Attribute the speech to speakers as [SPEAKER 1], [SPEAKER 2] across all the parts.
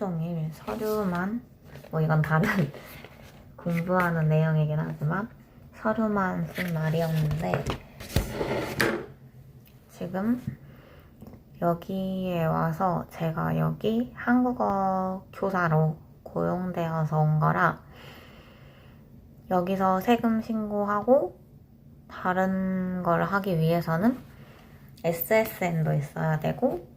[SPEAKER 1] 종일 서류만, 뭐 이건 다른 공부하는 내용이긴 하지만 서류만 쓴 날이었는데, 지금 여기에 와서 제가 여기 한국어 교사로 고용되어서 온 거라 여기서 세금 신고하고 다른 걸 하기 위해서는 SSN도 있어야 되고,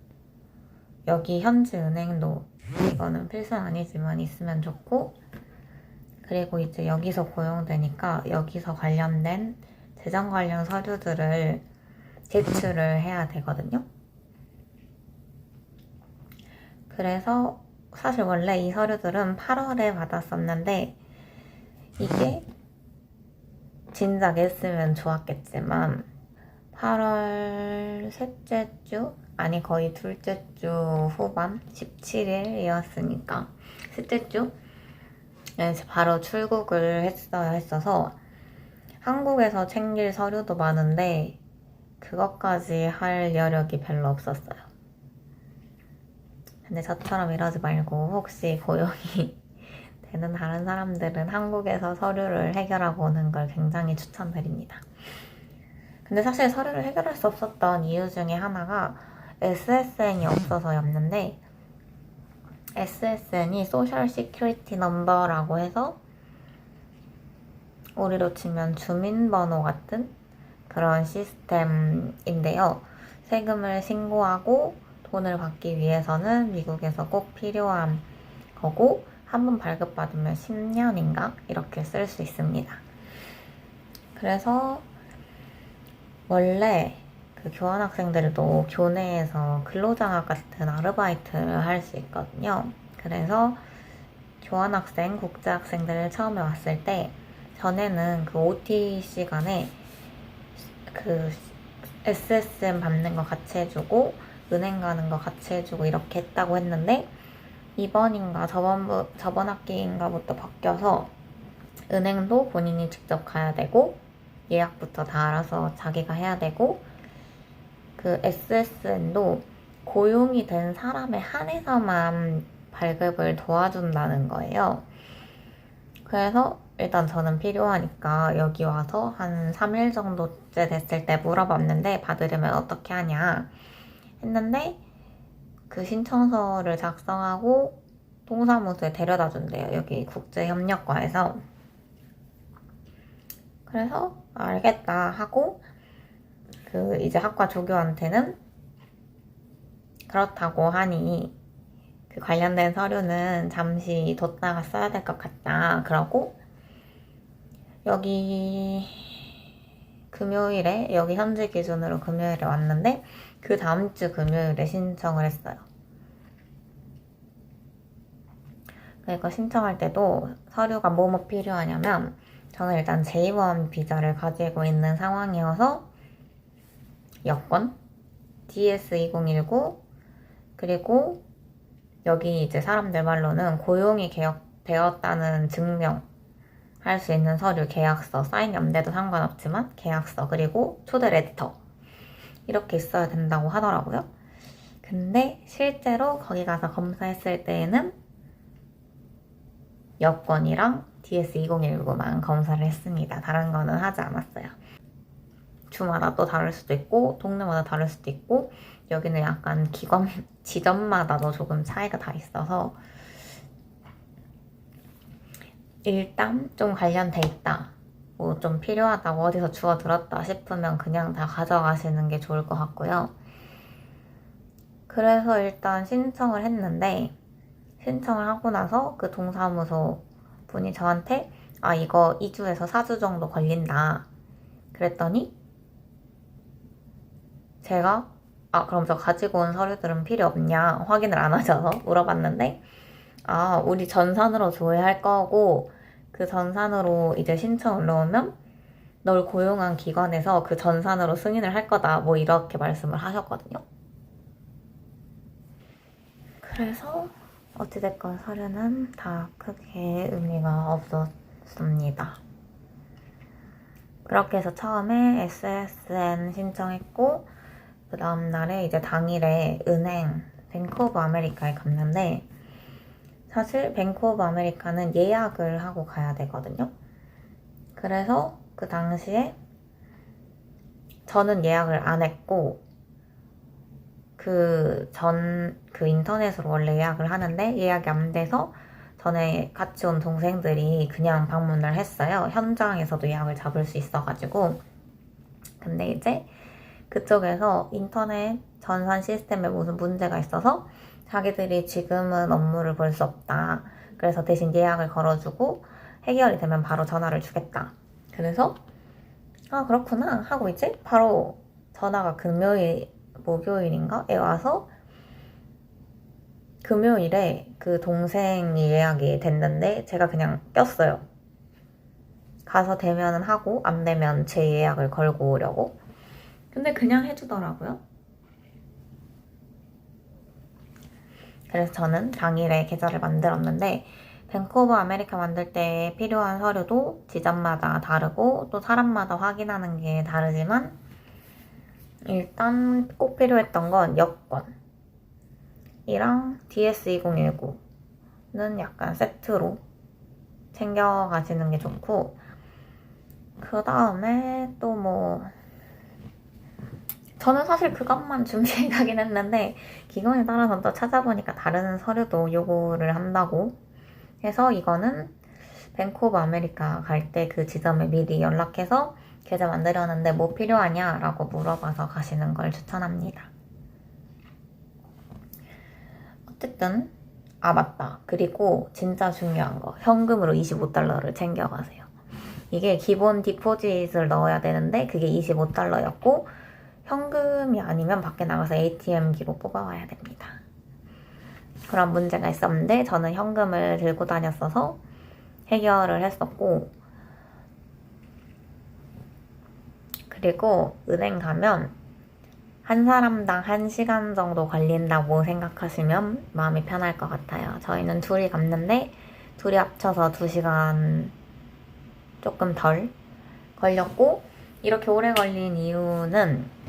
[SPEAKER 1] 여기 현지 은행도 이거는 필수는 아니지만 있으면 좋고, 그리고 이제 여기서 고용되니까 여기서 관련된 재정 관련 서류들을 제출을 해야 되거든요. 그래서 사실 원래 이 서류들은 8월에 받았었는데, 이게 진작 했으면 좋았겠지만 8월 셋째 주? 아니 거의 둘째 주 후반 17일이었으니까 셋째 주? 바로 출국을 했어야 했어서 한국에서 챙길 서류도 많은데 그것까지 할 여력이 별로 없었어요. 근데 저처럼 이러지 말고 혹시 고용이 되는 다른 사람들은 한국에서 서류를 해결하고 오는 걸 굉장히 추천드립니다. 근데 사실 서류를 해결할 수 없었던 이유 중에 하나가 SSN이 없어서였는데, SSN이 소셜 시큐리티 넘버라고 해서 우리로 치면 주민번호 같은 그런 시스템인데요. 세금을 신고하고 돈을 받기 위해서는 미국에서 꼭 필요한 거고, 한 번 발급받으면 10년인가 이렇게 쓸 수 있습니다. 그래서 원래 그 교환학생들도 교내에서 근로장학 같은 아르바이트를 할 수 있거든요. 그래서 교환학생, 국제학생들을 처음에 왔을 때 전에는 그 OT 시간에 그 SSN 받는 거 같이 해주고 은행 가는 거 같이 해주고 이렇게 했다고 했는데, 이번인가 저번 학기인가부터 바뀌어서 은행도 본인이 직접 가야 되고 예약부터 다 알아서 자기가 해야 되고, 그 SSN도 고용이 된 사람에 한해서만 발급을 도와준다는 거예요. 그래서 일단 저는 필요하니까 여기 와서 한 3일 정도째 됐을 때 물어봤는데 받으려면 어떻게 하냐 했는데, 그 신청서를 작성하고 동사무소에 데려다 준대요. 여기 국제협력과에서. 그래서 알겠다 하고, 그 이제 학과 조교한테는 그렇다고 하니 그 관련된 서류는 잠시 뒀다가 써야 될 것 같다 그러고, 여기 금요일에, 여기 현지 기준으로 금요일에 왔는데 그 다음 주 금요일에 신청을 했어요. 그러니까 신청할 때도 서류가 뭐뭐 필요하냐면, 저는 일단 J1 비자를 가지고 있는 상황이어서 여권, DS2019, 그리고 여기 이제 사람들 말로는 고용이 개혁되었다는 증명 할 수 있는 서류, 계약서, 사인이 안 돼도 상관없지만 계약서, 그리고 초대 레터 이렇게 있어야 된다고 하더라고요. 근데 실제로 거기 가서 검사했을 때에는 여권이랑 DS2019만 검사를 했습니다. 다른 거는 하지 않았어요. 주마다 또 다를 수도 있고 동네마다 다를 수도 있고, 여기는 약간 기관 지점마다도 조금 차이가 다 있어서 일단 좀 관련돼 있다, 뭐 좀 필요하다고 어디서 주워 들었다 싶으면 그냥 다 가져가시는 게 좋을 것 같고요. 그래서 일단 신청을 했는데, 신청을 하고 나서 그 동사무소 분이 저한테 이거 2주에서 4주 정도 걸린다 그랬더니, 제가 그럼 저 가지고 온 서류들은 필요 없냐 확인을 안 하셔서 물어봤는데, 우리 전산으로 조회할 거고 그 전산으로 이제 신청을 넣으면 널 고용한 기관에서 그 전산으로 승인을 할 거다, 뭐 이렇게 말씀을 하셨거든요. 그래서 어찌됐건 서류는 다 크게 의미가 없었습니다. 그렇게 해서 처음에 SSN 신청했고, 그 다음 날에 이제 당일에 은행 뱅크 오브 아메리카에 갔는데, 사실 뱅크 오브 아메리카는 예약을 하고 가야 되거든요. 그래서 그 당시에 저는 예약을 안 했고 그 인터넷으로 원래 예약을 하는데 예약이 안 돼서 전에 같이 온 동생들이 그냥 방문을 했어요. 현장에서도 예약을 잡을 수 있어가지고. 근데 이제 그쪽에서 인터넷 전산 시스템에 무슨 문제가 있어서 자기들이 지금은 업무를 볼 수 없다. 그래서 대신 예약을 걸어주고 해결이 되면 바로 전화를 주겠다. 그래서 아 그렇구나 하고 이제 바로 전화가 목요일인가에 와서 금요일에 그 동생이 예약이 됐는데 제가 그냥 꼈어요. 가서 되면은 하고 안 되면 제 예약을 걸고 오려고. 근데 그냥 해주더라고요. 그래서 저는 당일에 계좌를 만들었는데 뱅크 오브 아메리카 만들 때 필요한 서류도 지점마다 다르고 또 사람마다 확인하는 게 다르지만 일단 꼭 필요했던 건 여권이랑 DS2019는 약간 세트로 챙겨가시는 게 좋고 그 다음에 또 뭐 저는 사실 그것만 준비해 가긴 했는데 기관에 따라서 또 찾아보니까 다른 서류도 요구를 한다고 해서 이거는 뱅크 오브 아메리카 갈 때 그 지점에 미리 연락해서 계좌 만들었는데 뭐 필요하냐 라고 물어봐서 가시는 걸 추천합니다. 어쨌든 맞다. 그리고 진짜 중요한 거 현금으로 25달러를 챙겨가세요. 이게 기본 디포짓을 넣어야 되는데 그게 25달러였고 현금이 아니면 밖에 나가서 ATM기로 뽑아와야 됩니다. 그런 문제가 있었는데 저는 현금을 들고 다녔어서 해결을 했었고 그리고 은행 가면 한 사람당 1시간 정도 걸린다고 생각하시면 마음이 편할 것 같아요. 저희는 둘이 갔는데 둘이 합쳐서 2시간 조금 덜 걸렸고 이렇게 오래 걸린 이유는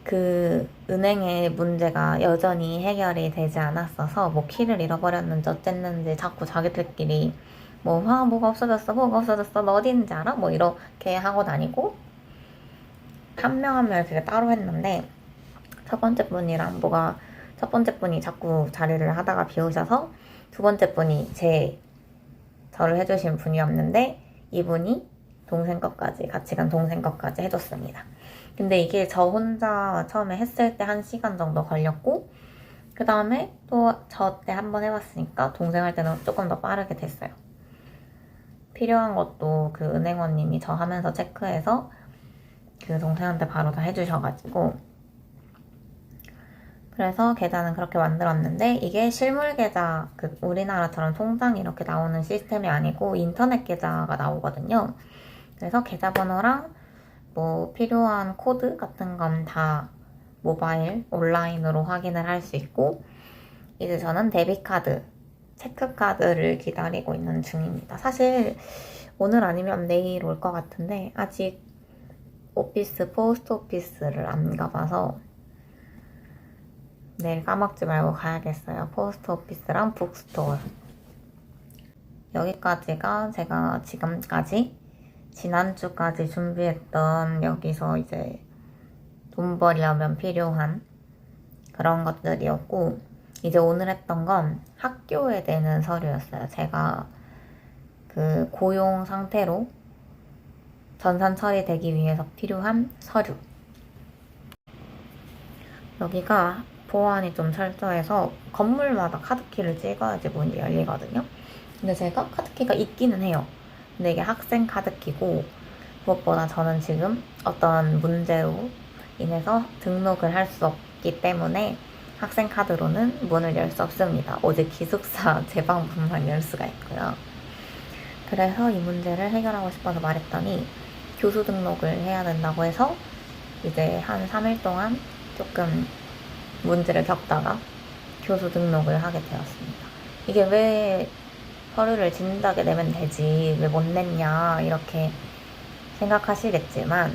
[SPEAKER 1] 그 은행의 문제가 여전히 해결이 되지 않았어서 뭐 키를 잃어버렸는지 어쨌는지 자꾸 자기들끼리 뭐가 없어졌어 너 어디 있는지 알아? 뭐 이렇게 하고 다니고 한 명 한 명 이렇게 따로 했는데 첫 번째 분이 자꾸 자리를 하다가 비우셔서 두 번째 분이 저를 해주신 분이었는데 이분이 동생 것까지 같이 간 동생 것까지 해줬습니다. 근데 이게 저 혼자 처음에 했을 때 1시간 정도 걸렸고 그 다음에 또 저 때 한 번 해봤으니까 동생 할 때는 조금 더 빠르게 됐어요. 필요한 것도 그 은행원님이 저 하면서 체크해서 그 동생한테 바로 다 해주셔가지고 그래서 계좌는 그렇게 만들었는데 이게 실물 계좌 우리나라처럼 통장이 이렇게 나오는 시스템이 아니고 인터넷 계좌가 나오거든요. 그래서 계좌번호랑 뭐 필요한 코드 같은 건 다 모바일 온라인으로 확인을 할 수 있고 이제 저는 데비카드 체크카드를 기다리고 있는 중입니다. 사실 오늘 아니면 내일 올 것 같은데 아직 포스트 오피스를 안 가봐서 내일 까먹지 말고 가야겠어요. 포스트 오피스랑 북스토어. 여기까지가 제가 지난주까지 준비했던 여기서 이제 돈 벌려면 필요한 그런 것들이었고 이제 오늘 했던 건 학교에 대는 서류였어요. 제가 그 고용 상태로 전산 처리되기 위해서 필요한 서류. 여기가 보안이 좀 철저해서 건물마다 카드키를 찍어야지 문이 열리거든요. 근데 제가 카드키가 있기는 해요. 근데 이게 학생 카드키고 무엇보다 저는 지금 어떤 문제로 인해서 등록을 할 수 없기 때문에 학생 카드로는 문을 열 수 없습니다. 오직 기숙사 제 방문만 열 수가 있고요. 그래서 이 문제를 해결하고 싶어서 말했더니 교수 등록을 해야 된다고 해서 이제 한 3일 동안 조금 문제를 겪다가 교수 등록을 하게 되었습니다. 이게 왜 서류를 진작에 내면 되지 왜 못 냈냐 이렇게 생각하시겠지만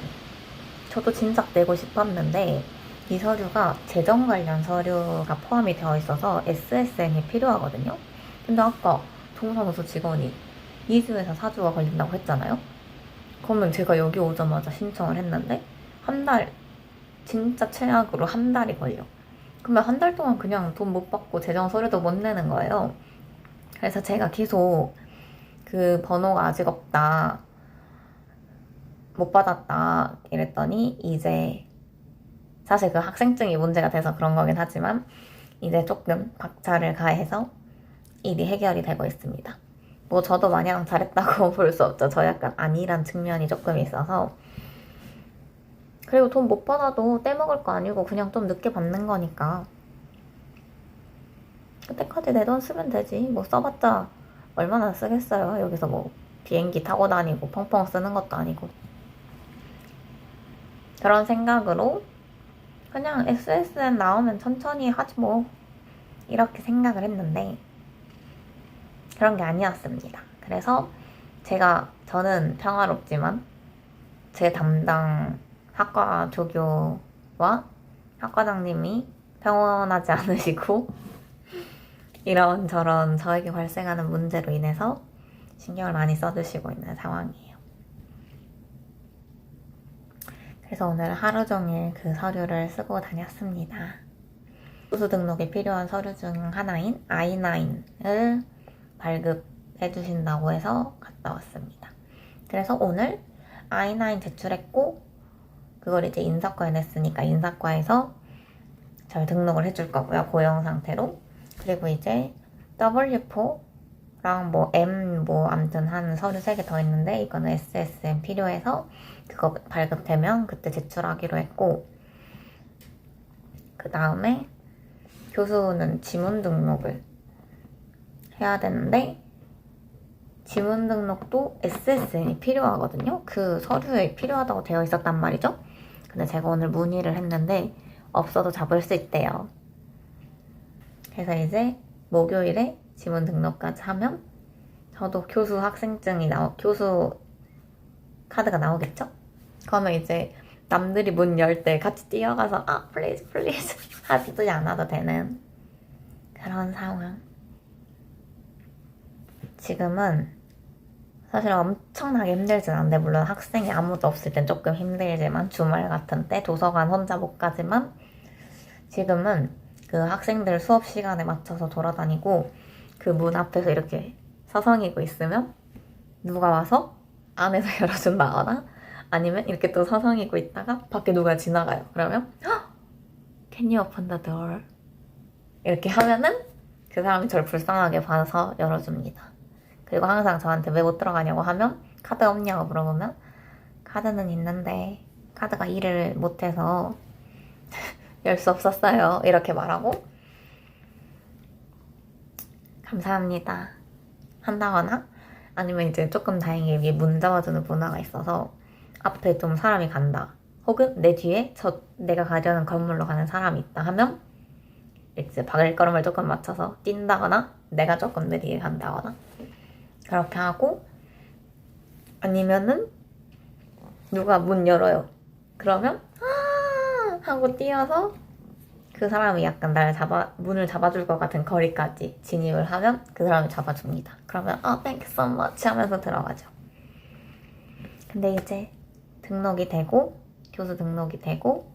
[SPEAKER 1] 저도 진작 내고 싶었는데 이 서류가 재정 관련 서류가 포함이 되어 있어서 SSN이 필요하거든요. 근데 아까 동사무소 직원이 2주에서 4주가 걸린다고 했잖아요? 그러면 제가 여기 오자마자 신청을 했는데 한 달, 진짜 최악으로 한 달이 걸려. 그러면 한 달 동안 그냥 돈 못 받고 재정 서류도 못 내는 거예요. 그래서 제가 계속 그 번호가 아직 없다, 못 받았다 이랬더니 이제 사실 그 학생증이 문제가 돼서 그런 거긴 하지만 이제 조금 박차를 가해서 일이 해결이 되고 있습니다. 뭐 저도 마냥 잘했다고 볼 수 없죠. 저 약간 안일한 측면이 조금 있어서. 그리고 돈 못 받아도 떼먹을 거 아니고 그냥 좀 늦게 받는 거니까 그때까지 내 돈 쓰면 되지. 뭐 써봤자 얼마나 쓰겠어요. 여기서 뭐 비행기 타고 다니고 펑펑 쓰는 것도 아니고. 그런 생각으로 그냥 SSN 나오면 천천히 하지 뭐 이렇게 생각을 했는데 그런 게 아니었습니다. 그래서 저는 평화롭지만 제 담당 학과 조교와 학과장님이 평온하지 않으시고 이런저런 저에게 발생하는 문제로 인해서 신경을 많이 써주시고 있는 상황이에요. 그래서 오늘 하루 종일 그 서류를 쓰고 다녔습니다. 교수 등록에 필요한 서류 중 하나인 I9을 발급해 주신다고 해서 갔다 왔습니다. 그래서 오늘 I9 제출했고 그걸 이제 인사과에 냈으니까 인사과에서 잘 등록을 해줄 거고요. 고용 상태로. 그리고 이제 W4랑 뭐 M 아무튼 한 서류 3개 더 있는데 이거는 SSN 필요해서 그거 발급되면 그때 제출하기로 했고 그 다음에 교수는 지문 등록을 해야 되는데 지문 등록도 SSN이 필요하거든요. 그 서류에 필요하다고 되어 있었단 말이죠. 근데 제가 오늘 문의를 했는데 없어도 잡을 수 있대요. 그래서 이제 목요일에 지문 등록까지 하면 저도 교수 학생증이 교수 카드가 나오겠죠? 그러면 이제 남들이 문 열 때 같이 뛰어가서 플리즈 하지 않아도 되는 그런 상황. 지금은 사실 엄청나게 힘들진 않은데 물론 학생이 아무도 없을 땐 조금 힘들지만 주말 같은 때 도서관 혼자 못 가지만 지금은 그 학생들 수업 시간에 맞춰서 돌아다니고 그 문 앞에서 이렇게 서성이고 있으면 누가 와서 안에서 열어준다거나 아니면 이렇게 또 서성이고 있다가 밖에 누가 지나가요. 그러면 Can you open the door? 이렇게 하면은 그 사람이 저를 불쌍하게 봐서 열어줍니다. 그리고 항상 저한테 왜 못 들어가냐고 하면 카드 없냐고 물어보면 카드는 있는데 카드가 일을 못해서 열 수 없었어요. 이렇게 말하고 감사합니다 한다거나 아니면 이제 조금 다행히 여기 문 잡아주는 문화가 있어서 앞에 좀 사람이 간다 혹은 내 뒤에 내가 가려는 건물로 가는 사람이 있다 하면 이제 발걸음을 조금 맞춰서 뛴다거나 내가 조금 느리게 간다거나 그렇게 하고 아니면은 누가 문 열어요. 그러면 하고 뛰어서 그 사람이 약간 문을 잡아줄 것 같은 거리까지 진입을 하면 그 사람이 잡아줍니다. 그러면 thank you so much 하면서 들어가죠. 근데 이제 등록이 되고 교수 등록이 되고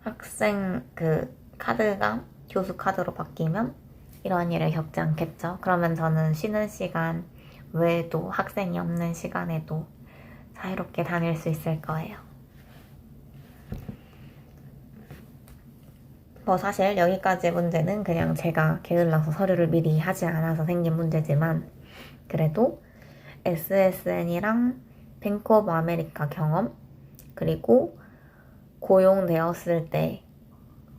[SPEAKER 1] 학생 그 카드가 교수 카드로 바뀌면 이런 일을 겪지 않겠죠. 그러면 저는 쉬는 시간 외에도 학생이 없는 시간에도 자유롭게 다닐 수 있을 거예요. 뭐 사실 여기까지의 문제는 그냥 제가 게을러서 서류를 미리 하지 않아서 생긴 문제지만 그래도 SSN이랑 뱅크 오브 아메리카 경험 그리고 고용되었을 때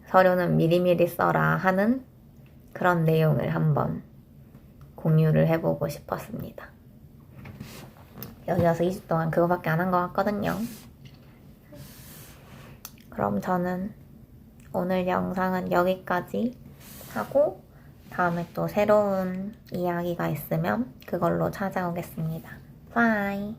[SPEAKER 1] 서류는 미리미리 써라 하는 그런 내용을 한번 공유를 해보고 싶었습니다. 여기 와서 2주 동안 그거밖에 안 한 것 같거든요. 그럼 저는 오늘 영상은 여기까지 하고 다음에 또 새로운 이야기가 있으면 그걸로 찾아오겠습니다. 바이.